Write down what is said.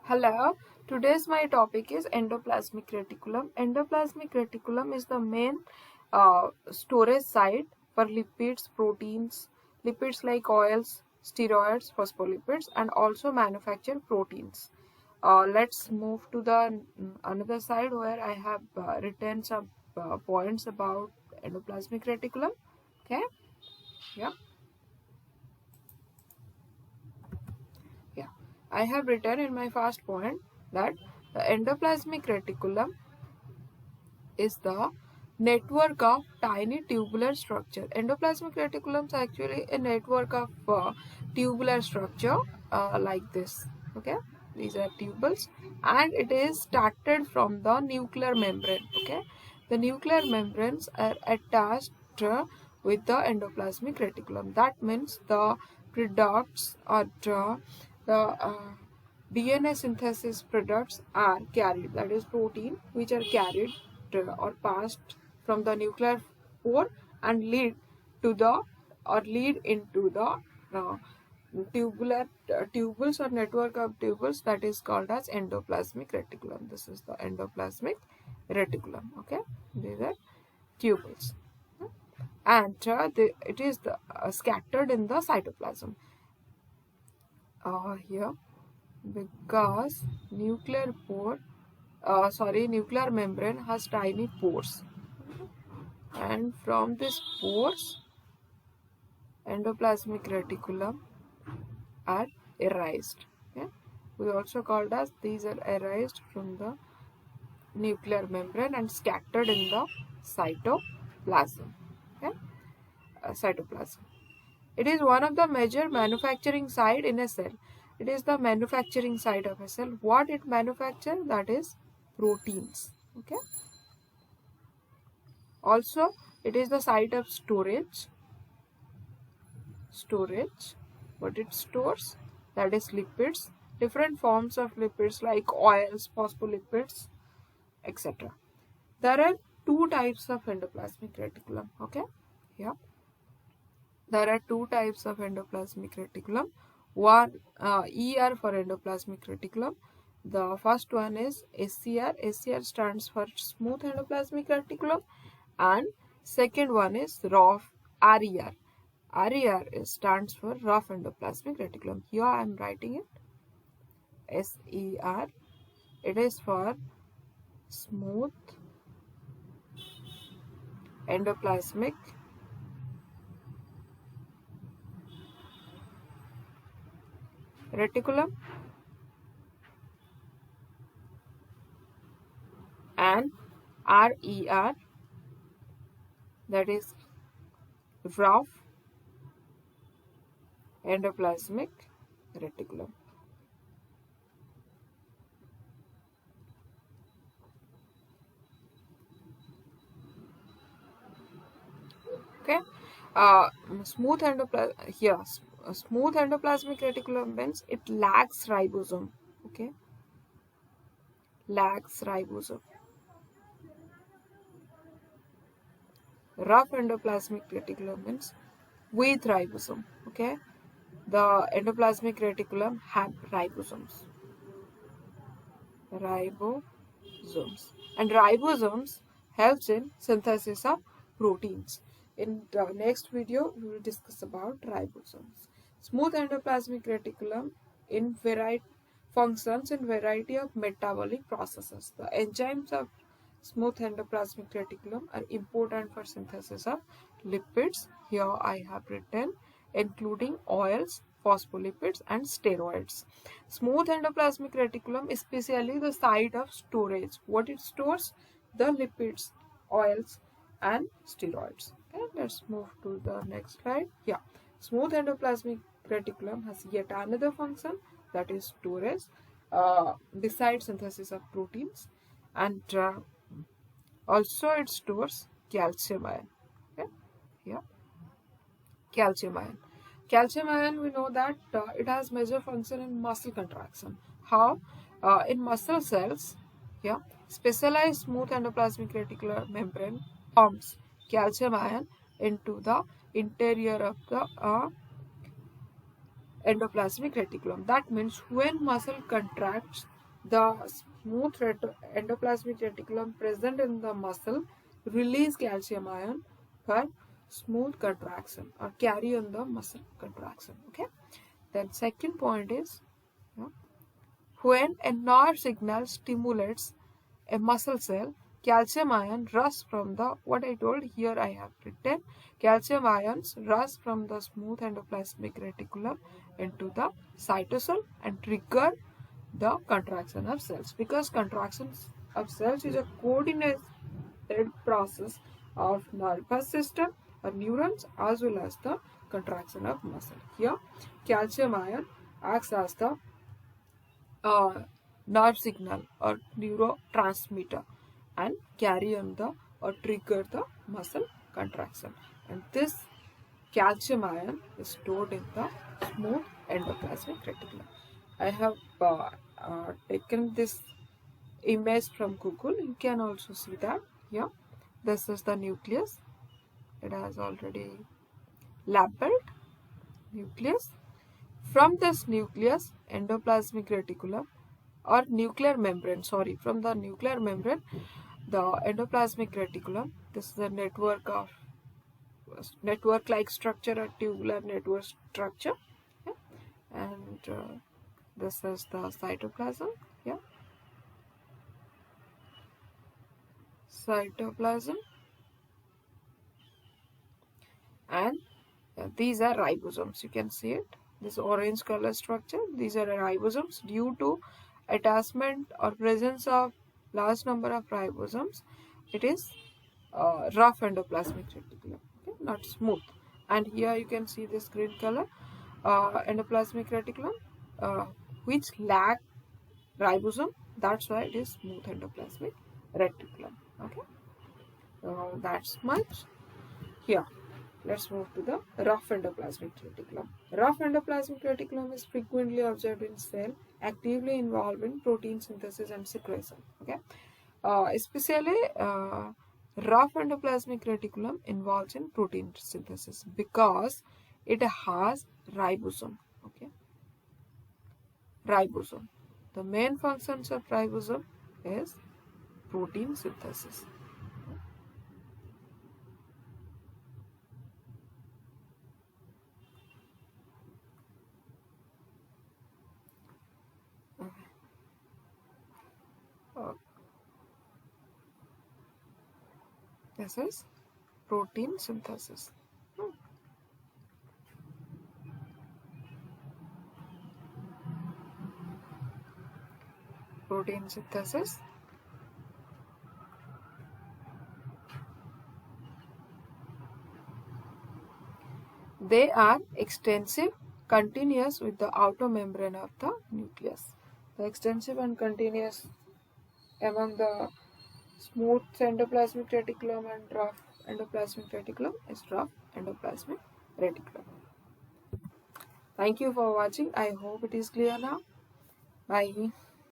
Hello, today's my topic is endoplasmic reticulum. Endoplasmic reticulum is the main storage site for lipids, proteins, lipids like oils, steroids, phospholipids, and also manufacture proteins. Let's move to the another side where I have written some points about endoplasmic reticulum. Okay, yeah, yeah. I have written in my first point that the endoplasmic reticulum is the network of tiny tubular structure. Endoplasmic reticulum is actually a network of tubular structure like this. Okay, these are tubules, and it is started from the nuclear membrane. Okay, the nuclear membranes are attached with the endoplasmic reticulum. That means the products or the DNA synthesis products are carried, that is protein which are carried or passed from the nuclear pore and lead into the uh, tubular tubules or network of tubules, that is called as endoplasmic reticulum. This is the endoplasmic reticulum. Okay, these are tubules, and it is scattered in the cytoplasm here, because nuclear membrane has tiny pores, and from these pores endoplasmic reticulum are erased. Okay? We also called as these are erased from the nuclear membrane and scattered in the cytoplasm. Okay? Cytoplasm. It is one of the major manufacturing site in a cell. It is the manufacturing site of a cell. What it manufactures? That is proteins. Okay. Also, it is the site of storage. What it stores? That is lipids. Different forms of lipids like oils, phospholipids, etc. There are two types of endoplasmic reticulum. Okay. Yeah. There are two types of endoplasmic reticulum. One ER for endoplasmic reticulum. The first one is SCR. SCR stands for smooth endoplasmic reticulum, and second one is RER. RER stands for rough endoplasmic reticulum. Here I am writing it SER. It is for smooth endoplasmic reticulum, and RER, that is rough endoplasmic reticulum. Okay, smooth endoplasmic reticulum means it lacks ribosome. Okay, lacks ribosome. Rough endoplasmic reticulum means with ribosome. Okay, the endoplasmic reticulum have ribosomes. And ribosomes helps in synthesis of proteins. In the next video we will discuss about ribosomes. Smooth endoplasmic reticulum in variety functions in variety of metabolic processes. The enzymes of smooth endoplasmic reticulum are important for synthesis of lipids. Here I have written including oils, phospholipids, and steroids. Smooth endoplasmic reticulum is especially the site of storage. What it stores? The lipids, oils, and steroids. Okay, let's move to the next slide. Yeah, smooth endoplasmic reticulum has yet another function, that is storage, besides synthesis of proteins, and also it stores calcium ion. Okay, yeah, calcium ion. Calcium ion, we know that it has major function in muscle contraction. How? In muscle cells, yeah, specialized smooth endoplasmic reticular membrane pumps calcium ion into the interior of the endoplasmic reticulum. That means when muscle contracts, The smooth endoplasmic reticulum present in the muscle release calcium ion per smooth contraction or carry on the muscle contraction. Okay. Then second point is, yeah, when a nerve signal stimulates a muscle cell, calcium ion rush from the, what I told here I have written, calcium ions rush from the smooth endoplasmic reticulum into the cytosol and trigger the contraction of cells, because contractions of cells is a coordinated process of nervous system or neurons as well as the contraction of muscle. Here calcium ion acts as the nerve signal or neurotransmitter and carry on the or trigger the muscle contraction, and this calcium ion is stored in the smooth endoplasmic reticulum. I have taken this image from Google. You can also see that. Yeah, this is the nucleus. It has already labeled nucleus. From this nucleus, endoplasmic reticulum or nuclear membrane, sorry, from the nuclear membrane, the endoplasmic reticulum, this is a network like structure, a tubular network structure. Yeah? And this is the cytoplasm. Yeah, cytoplasm, and these are ribosomes. You can see it, this orange color structure. These are ribosomes. Due to attachment or presence of large number of ribosomes, it is rough endoplasmic reticulum, okay? Not smooth. And here you can see this green color endoplasmic reticulum, which lack ribosome. That's why it is smooth endoplasmic reticulum. Okay, so that's much. Here, let's move to the rough endoplasmic reticulum. Rough endoplasmic reticulum is frequently observed in cell actively involved in protein synthesis and secretion. Okay, especially rough endoplasmic reticulum involves in protein synthesis because it has ribosome. Okay, ribosome. The main functions of ribosome is protein synthesis. This is protein synthesis. Protein synthesis. They are extensive, continuous with the outer membrane of the nucleus. The extensive and continuous among the smooth endoplasmic reticulum and rough endoplasmic reticulum is rough endoplasmic reticulum. Thank you for watching. I hope it is clear now. Bye.